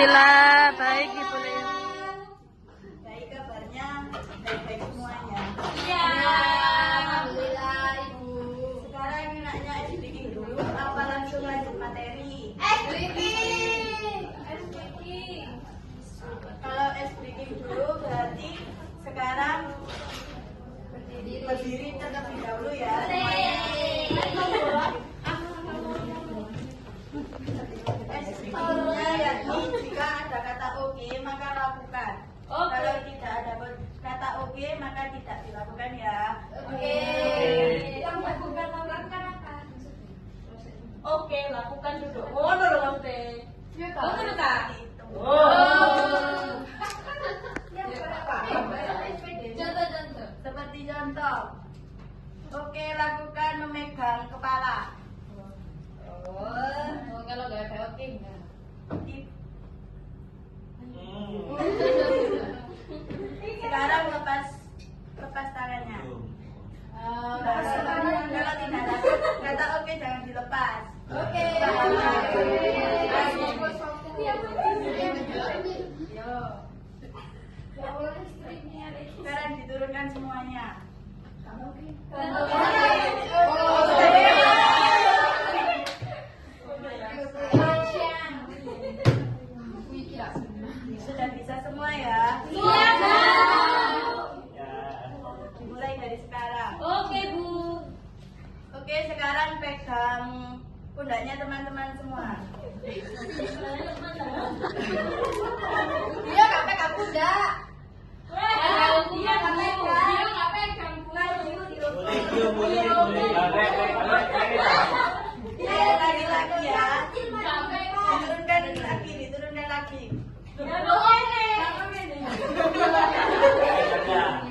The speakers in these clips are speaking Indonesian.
Alhamdulillah baik Ibu Leo. Baik kabarnya, baik-baik semuanya. Iya. Alhamdulillah Ibu. Sekarang enaknya speaking dulu apa langsung lanjut materi? Speaking. Kalau speaking dulu berarti sekarang berdiri terlebih dahulu ya semuanya. Speakingnya yakni jika ada kata oke maka lakukan. Kalau tidak ada kata oke maka tidak dilakukan ya. Oke. Yang lakukan apa? Oke, lakukan duduk. Oh, nolong teh. Oh, ngono ta? Contoh. Seperti contoh. Oke, lakukan memegang kepala. Kalau nggak ada oke nggak. Sekarang lepas tangannya. Kalau tidak ada kata oke jangan dilepas. Oke. Sekarang diturunkan semuanya. Sudah bisa semua ya? Dimulai dari sekarang. Oke Bu. Oke, sekarang pegang pundaknya teman-teman semua. Dia nggak pegang kuda. Dia nggak pegang. Lagi ya. Diturunkan lagi.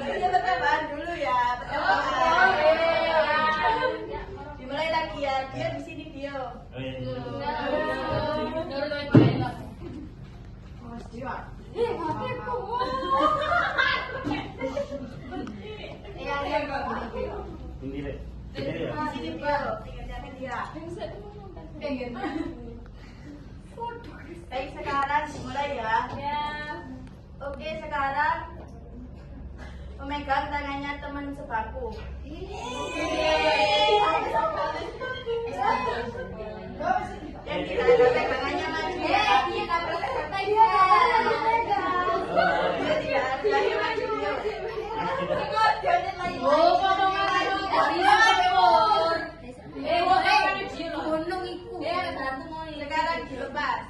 Ini percobaan dulu ya, percobaan. Dimulai lagi ya. Dia di sini dia. Di sini dia. Tinggalkan dia. Baik, sekarang dimulai ya. Oke, sekarang memegang tangannya teman sebangku. Yang tidak ada pegangannya maju ya. Dia tidak ada lagi maju dia. Sekarang dilepas.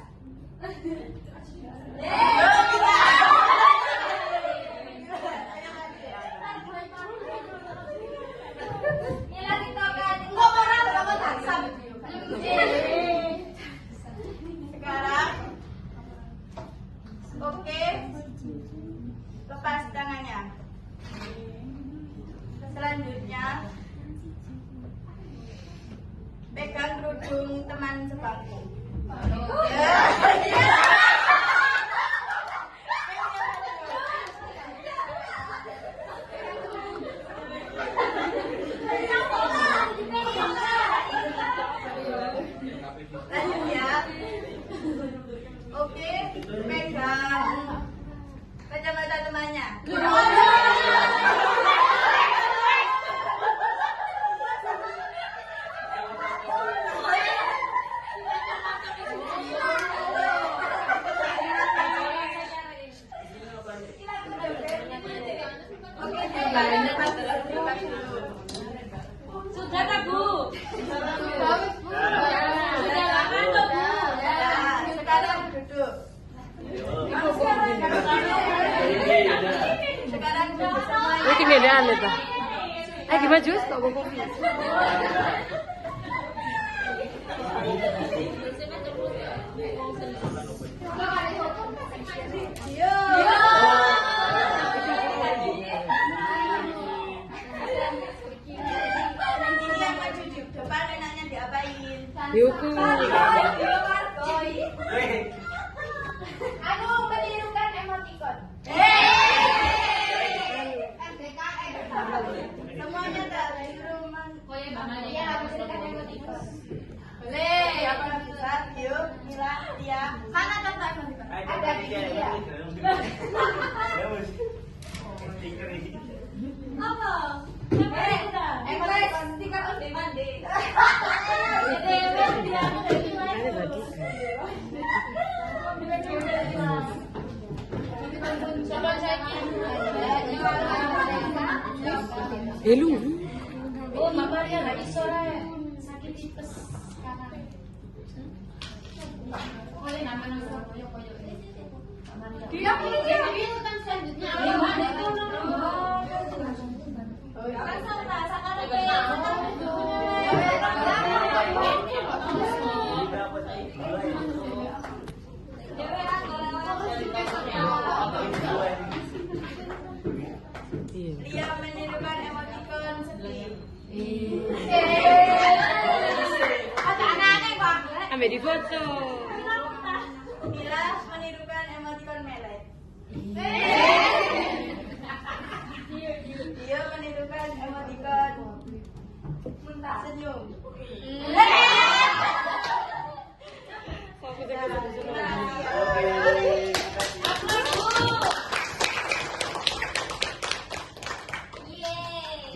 Sekarang, oke, lepas tangannya. Selanjutnya, pegang kerudung teman sebangku. Lanjut ya. Oke, pegang kacamata temannya. Oke, Sudah tak Bu? sekarang duduk. Sekarang duduk semuanya. Ini kemedan itu. Gimana jus? Kok gue kopi? Ini yang maju di depan enaknya diapain? Dihukum. Menirukan emoticon. Semuanya tak di rumah. Dia harus emoticon. Boleh. Siapa yang bisa? Yuk, Mila, Tia. Mana contoh emoticon? Ada di dia. Apa? Emoticon stiker on demand deh. Lu. Oh, mama dia lagi sore sakit tipes kanan. Boleh nama koyo-koyo ini. Dia itu kan selanjutnya. Mana itu? Kan sama sekarang Lia menirukan emoticon sedih. ada aneh kok. Ambil di foto. Mila menirukan emoticon melet. Dia menirukan emoticon senyum.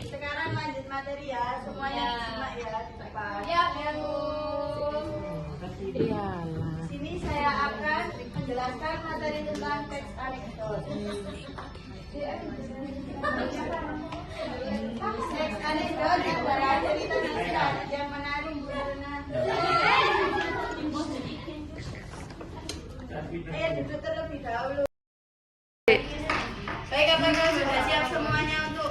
Sekarang lanjut materi ya, semuanya disimak ya di depan. Ya, Bu. Iyalah. Sini saya akan menjelaskan materi tentang teks anekdot. Teks anekdot adalah cerita singkat yang menarik karena saya duduk terlebih dahulu. Baik, apakah sudah siap semuanya untuk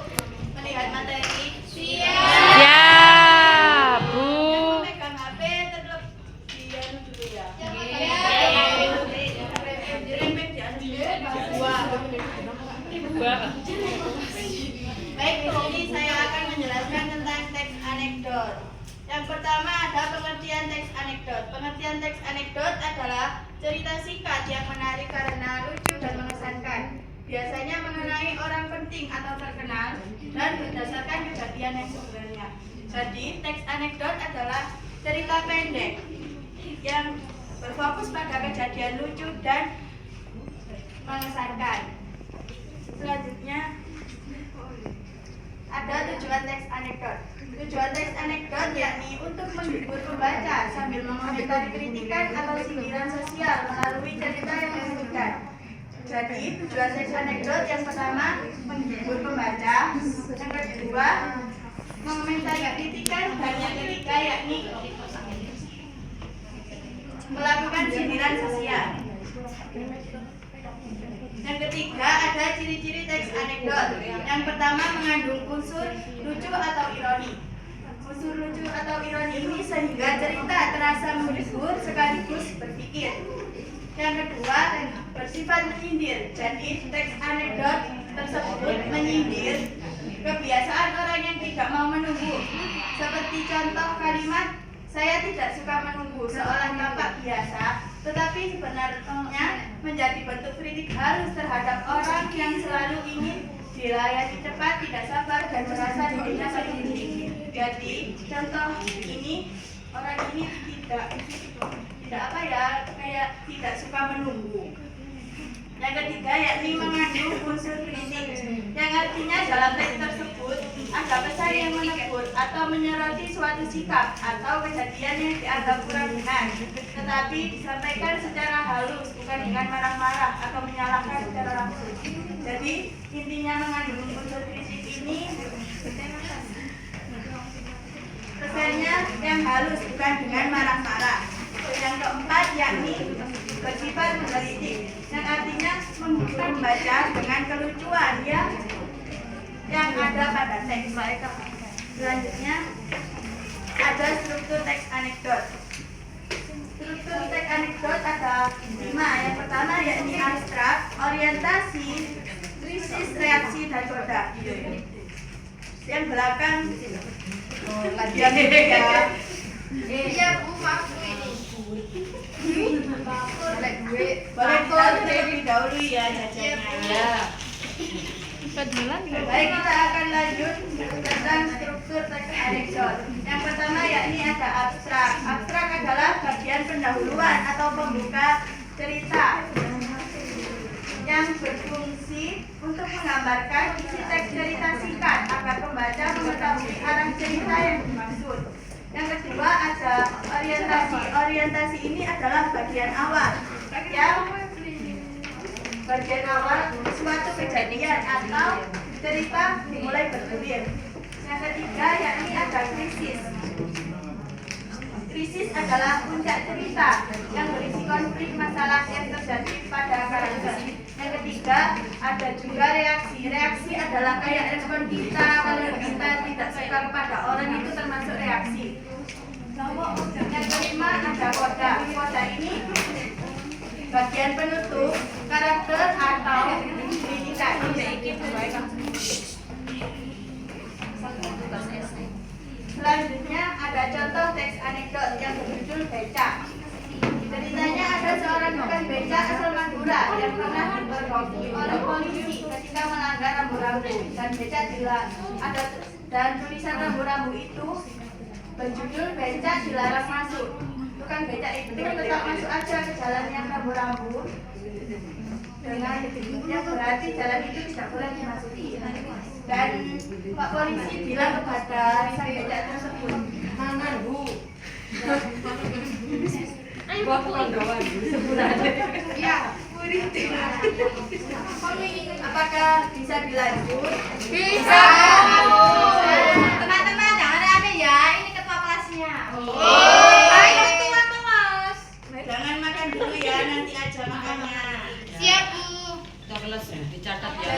melihat materi? Siap, Bu. Megang HP terlebih dulu ya. Baik, di sini saya akan menjelaskan tentang teks anekdot. Yang pertama ada pengertian teks anekdot. Pengertian teks anekdot adalah cerita singkat yang menarik karena lucu dan mengesankan. Biasanya mengenai orang penting atau terkenal dan berdasarkan kejadian yang sebenarnya. Jadi, teks anekdot adalah cerita pendek yang berfokus pada kejadian lucu dan mengesankan. Selanjutnya ada tujuan teks anekdot. Tujuan teks anekdot yakni untuk menghibur pembaca sambil mengomentari kritikan atau sindiran sosial melalui cerita yang menyenangkan. Jadi tujuan teks anekdot yang pertama menghibur pembaca, yang kedua mengomentari kritikan, dan yang ketiga yakni melakukan sindiran sosial. Yang ketiga ada ciri-ciri teks anekdot. Yang pertama mengandung unsur lucu atau ironi. Unsur lucu atau ironi ini sehingga cerita terasa menghibur sekaligus berpikir. Yang kedua bersifat menyindir. Jadi teks anekdot tersebut menyindir kebiasaan orang yang tidak mau menunggu. Seperti contoh kalimat, saya tidak suka menunggu, seolah tampak biasa, tetapi sebenarnya menjadi bentuk kritik halus terhadap orang yang selalu ingin dilayani cepat, tidak sabar, dan merasa dirinya sendiri. Jadi contoh ini, orang ini tidak apa ya, kayak tidak suka menunggu. Yang ketiga yakni mengandung unsur kritik, yang artinya dalam teks tersebut ada pesan yang menegur atau menyoroti suatu sikap atau kejadian yang dianggap kurang benar, tetapi disampaikan secara halus, bukan dengan marah-marah atau menyalahkan secara langsung. Jadi intinya mengandung unsur kritik ini pesannya yang halus, bukan dengan marah-marah. Yang keempat yakni bersifat menggelitik, yang artinya membaca dengan kelucuan yang ada pada teks. Selanjutnya ada struktur teks anekdot. Struktur teks anekdot ada 5. Yang pertama yakni abstrak, orientasi, krisis, reaksi, dan koda. Yang belakang yang iya Bu, maaf Bu ini. Boleh terlebih dahulu ya jajannya. Baik, kita akan lanjut tentang struktur teks anekdot. Yang pertama yakni ada abstrak. Abstrak adalah bagian pendahuluan atau pembuka cerita yang berfungsi untuk menggambarkan isi teks cerita singkat agar pembaca mengetahui arah cerita yang dimaksud. Yang kedua ada orientasi. Orientasi ini adalah bagian awal yang bagian awal suatu kejadian atau cerita dimulai bergulir. Yang ketiga yakni ada krisis. Krisis adalah puncak cerita yang berisi konflik masalah yang terjadi pada karakter. Yang ketiga ada juga reaksi. Reaksi adalah kayak respon kita kalau kita tidak suka kepada orang, itu termasuk reaksi. Yang kelima ada koda. Koda ini bagian penutup karakter atau pendidikan. Selanjutnya ada contoh teks anekdot yang berjudul Becak. Ceritanya ada seorang tukang becak asal Madura yang pernah dipergoki oleh polisi ketika melanggar rambu-rambu dan becak dan tulisan rambu-rambu itu berjudul Becak dilarang masuk. Tukang becak itu tetap masuk aja ke jalan yang rambu-rambu dengan yang berarti jalan itu tidak boleh dimasuki. Dan Pak polisi bilang kepada sang becak tersebut, "Mana Bu?" Buat kawan sebulan. Ya, apakah bisa dilanjut? Bisa. Teman-teman jangan aneh ya, ini ketua kelasnya. Ayo ketua kelas. Jangan makan dulu ya, nanti aja makannya. Siap Bu. Ketua kelas ya, dicatat ya.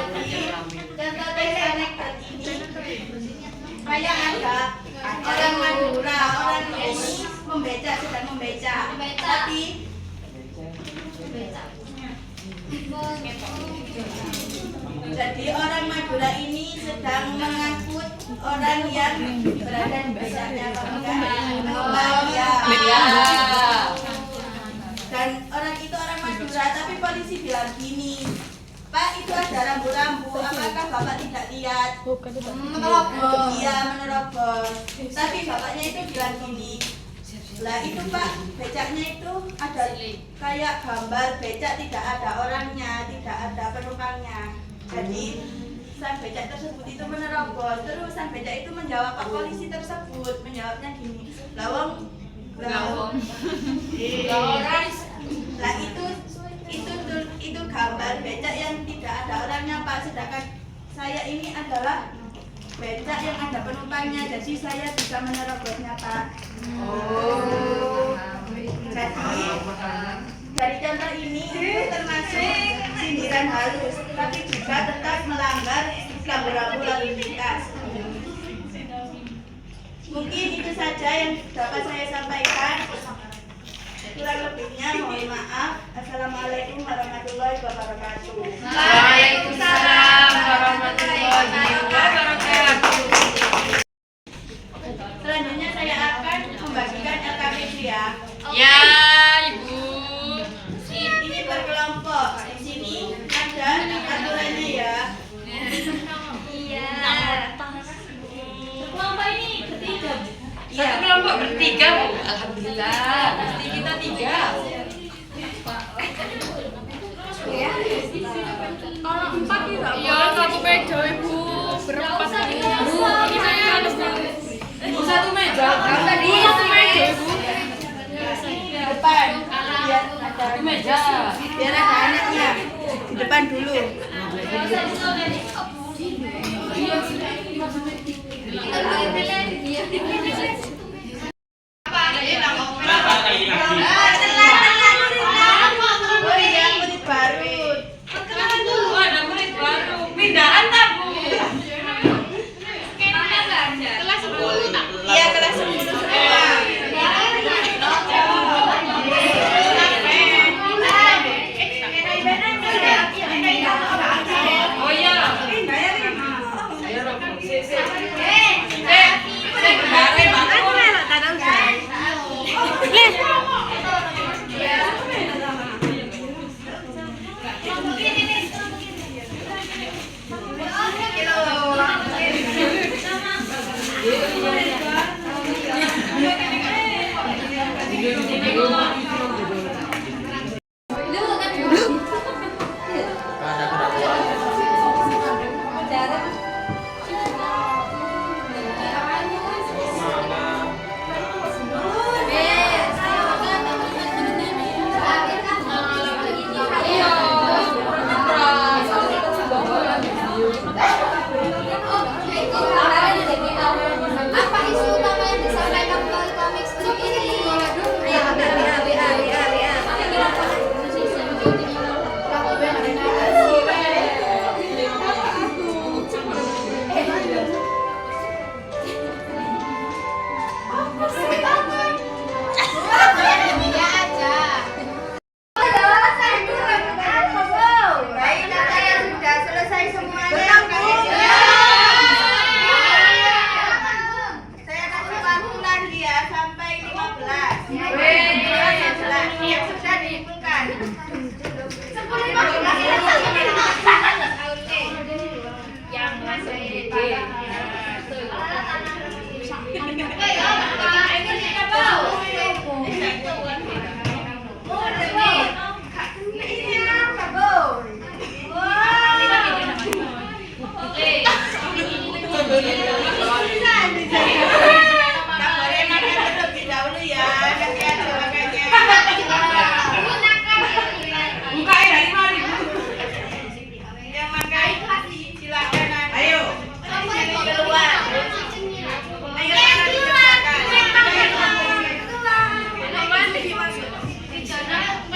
Contoh teks anekdot ini kayak ada orang Madura, orang ini sedang membecak. Tapi jadi orang Madura ini sedang mengangkut orang yang berada di becaknya, dan orang itu orang Madura, tapi polisi bilang gini, "Pak, itu ada rambu-rambu, apakah Bapak tidak lihat?" Menerobos. Iya, menerobos. Tapi bapaknya itu bilang gini, "Lah itu Pak, becaknya itu ada kayak gambar becak, tidak ada orangnya, tidak ada penumpangnya." Jadi sang becak tersebut itu menerobos. Terus sang becak itu menjawab Pak polisi tersebut, menjawabnya gini, "Lawang, lah itu gambar becak yang tidak ada orangnya Pak, sedangkan saya ini adalah becak yang ada penumpangnya, jadi saya bisa menerobosnya Pak." Jadi dari contoh ini itu termasuk sindiran halus, tapi juga tetap melanggar rambu-rambu lalu lintas. Mungkin itu saja yang dapat saya sampaikan. Kurang lebihnya mohon maaf. Assalamualaikum warahmatullahi wabarakatuh. Waalaikumsalam warahmatullahi wabarakatuh. Selanjutnya saya akan membagikan LKPD ya. Ya, Ibu. Ini berkelompok. Di sini ada aturannya ya. Iya. Kelompok ini bertiga. Satu kelompok bertiga, Bu. Alhamdulillah. Pasti kita 3. Kalau 4 tidak. Iya, satu meja, Ibu. Berempat. Ini saya ada Bu. Satu meja. Tadi satu meja, Ibu. Depan. Biar ada Satu meja. biar ada anaknya. Di depan dulu. Oh iya, murid baru. Oh, ada murid baru. Pindahan tak, Bu? Kelas 10 tak? Iya, kelas 10 semua. Oh iya. Iya.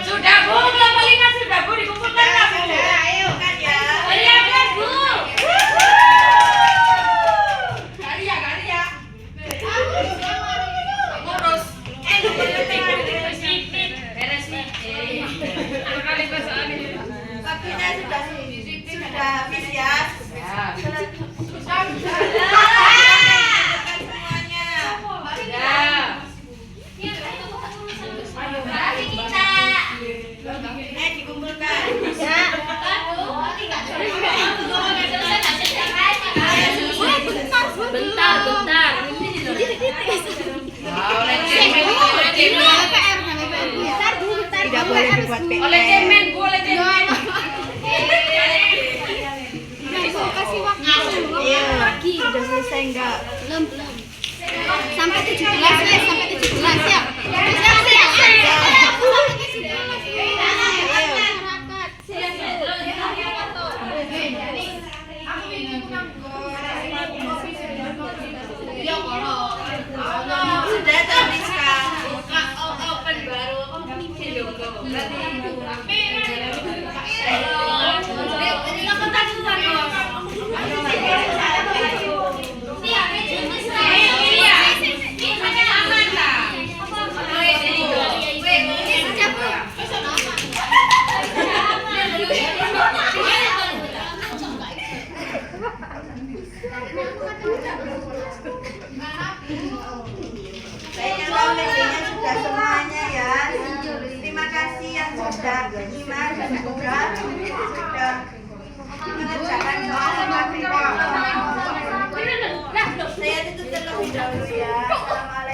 Sudah Bu, belum melihat sudah Bu, dikumpulkan lah Bu. Iya kan Bu. Garia. Ngurus. Beres nih. Kali perasaan ini. Waktunya sudah habis ya. Semuanya. Dikumpulkan. Bentar. Tidak boleh dibuat PR. Oleh cemen, Bu, oleh cemen. Kasih waktu. Lagi udah selesai enggak? Belum. Sampai 17 ya, sampai 17 ya. Sudah tadi sekarang. Open baru. Kayaknya meetingnya sudah semuanya ya. Terima kasih yang sudah menyimak dan sudah mengerjakan semua materi. Saya tutup terlebih dahulu ya. Assalamualaikum.